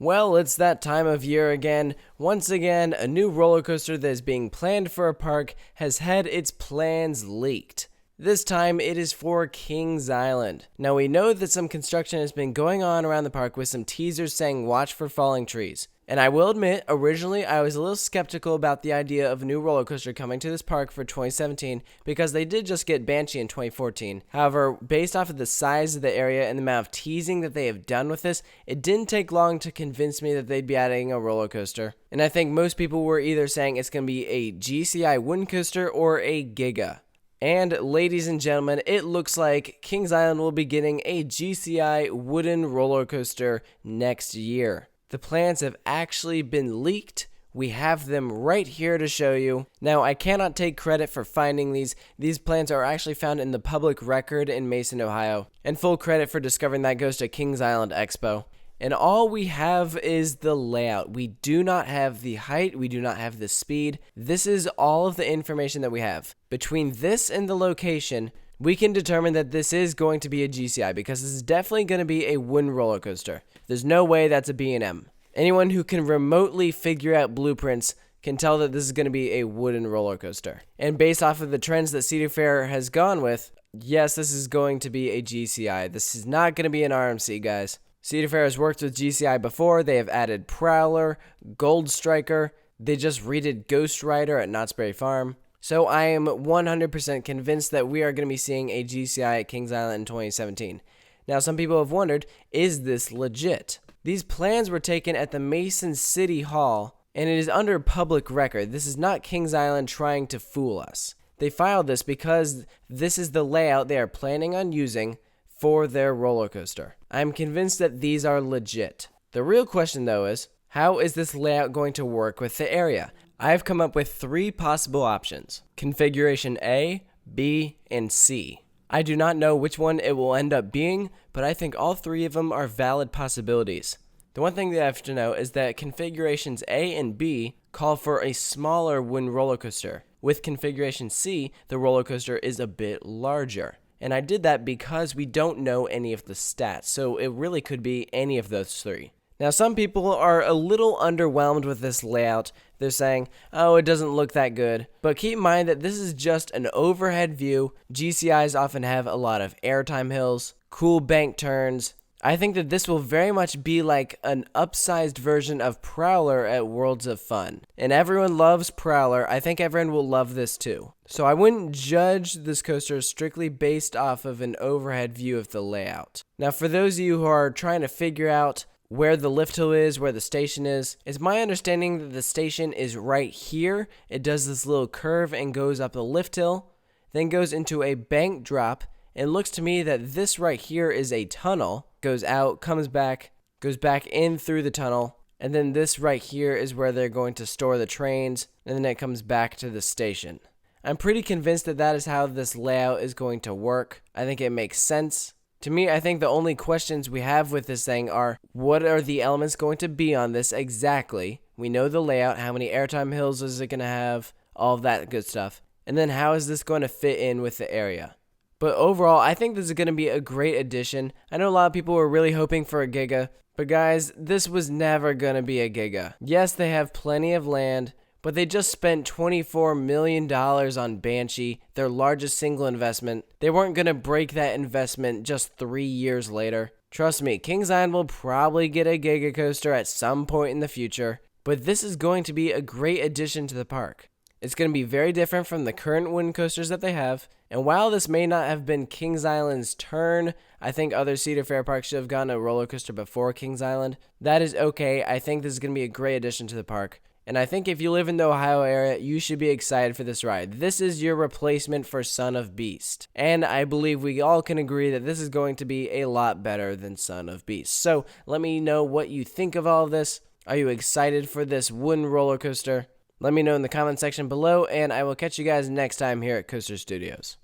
Well, it's that time of year again. Once again, a new roller coaster that is being planned for a park has had its plans leaked. This time, it is for Kings Island. Now, we know that some construction has been going on around the park with some teasers saying watch for falling trees. And I will admit, originally I was a little skeptical about the idea of a new roller coaster coming to this park for 2017 because they did just get Banshee in 2014. However, based off of the size of the area and the amount of teasing that they have done with this, it didn't take long to convince me that they'd be adding a roller coaster. And I think most people were either saying it's going to be a GCI wooden coaster or a Giga. And ladies and gentlemen, it looks like Kings Island will be getting a GCI wooden roller coaster next year. The plans have actually been leaked. We have them right here to show you. Now, I cannot take credit for finding these. These plans are actually found in the public record in Mason, Ohio. And full credit for discovering that goes to Kings Island Expo. And all we have is the layout. We do not have the height. We do not have the speed. This is all of the information that we have. Between this and the location, we can determine that this is going to be a GCI because this is definitely going to be a wooden roller coaster. There's no way that's a B&M. Anyone who can remotely figure out blueprints can tell that this is going to be a wooden roller coaster. And based off of the trends that Cedar Fair has gone with, yes, this is going to be a GCI. This is not going to be an RMC, guys. Cedar Fair has worked with GCI before. They have added Prowler, Gold Striker. They just redid Ghost Rider at Knott's Berry Farm. So I am 100% convinced that we are going to be seeing a GCI at Kings Island in 2017. Now, some people have wondered, is this legit? These plans were taken at the Mason City Hall, and it is under public record. This is not Kings Island trying to fool us. They filed this because this is the layout they are planning on using for their roller coaster. I'm convinced that these are legit. The real question, though, is how is this layout going to work with the area? I've come up with 3 possible options: configuration A, B, and C. I do not know which one it will end up being, but I think all 3 of them are valid possibilities. The one thing that I have to know is that configurations A and B call for a smaller wooden roller coaster. With configuration C, the roller coaster is a bit larger. And I did that because we don't know any of the stats, so it really could be any of those 3. Now, some people are a little underwhelmed with this layout. They're saying, oh, it doesn't look that good. But keep in mind that this is just an overhead view. GCIs often have a lot of airtime hills, cool bank turns. I think that this will very much be like an upsized version of Prowler at Worlds of Fun. And everyone loves Prowler. I think everyone will love this too. So I wouldn't judge this coaster strictly based off of an overhead view of the layout. Now, for those of you who are trying to figure out where the lift hill is, where the station is, it's my understanding that the station is right here. It does this little curve and goes up a lift hill, then goes into a bank drop. It looks to me that this right here is a tunnel, goes out, comes back, goes back in through the tunnel, and then this right here is where they're going to store the trains, and then it comes back to the station. I'm pretty convinced that that is how this layout is going to work. I think it makes sense. To me, I think the only questions we have with this thing are, what are the elements going to be on this exactly? We know the layout, how many airtime hills is it going to have, all of that good stuff. And then how is this going to fit in with the area? But overall, I think this is going to be a great addition. I know a lot of people were really hoping for a Giga, but guys, this was never going to be a Giga. Yes, they have plenty of land, but they just spent $24 million on Banshee, their largest single investment. They weren't going to break that investment just 3 years later. Trust me, Kings Island will probably get a Giga coaster at some point in the future, but this is going to be a great addition to the park. It's going to be very different from the current wooden coasters that they have, and while this may not have been Kings Island's turn, I think other Cedar Fair parks should have gotten a roller coaster before Kings Island. That is okay. I think this is going to be a great addition to the park. And I think if you live in the Ohio area, you should be excited for this ride. This is your replacement for Son of Beast. And I believe we all can agree that this is going to be a lot better than Son of Beast. So let me know what you think of all of this. Are you excited for this wooden roller coaster? Let me know in the comment section below, and I will catch you guys next time here at Coaster Studios.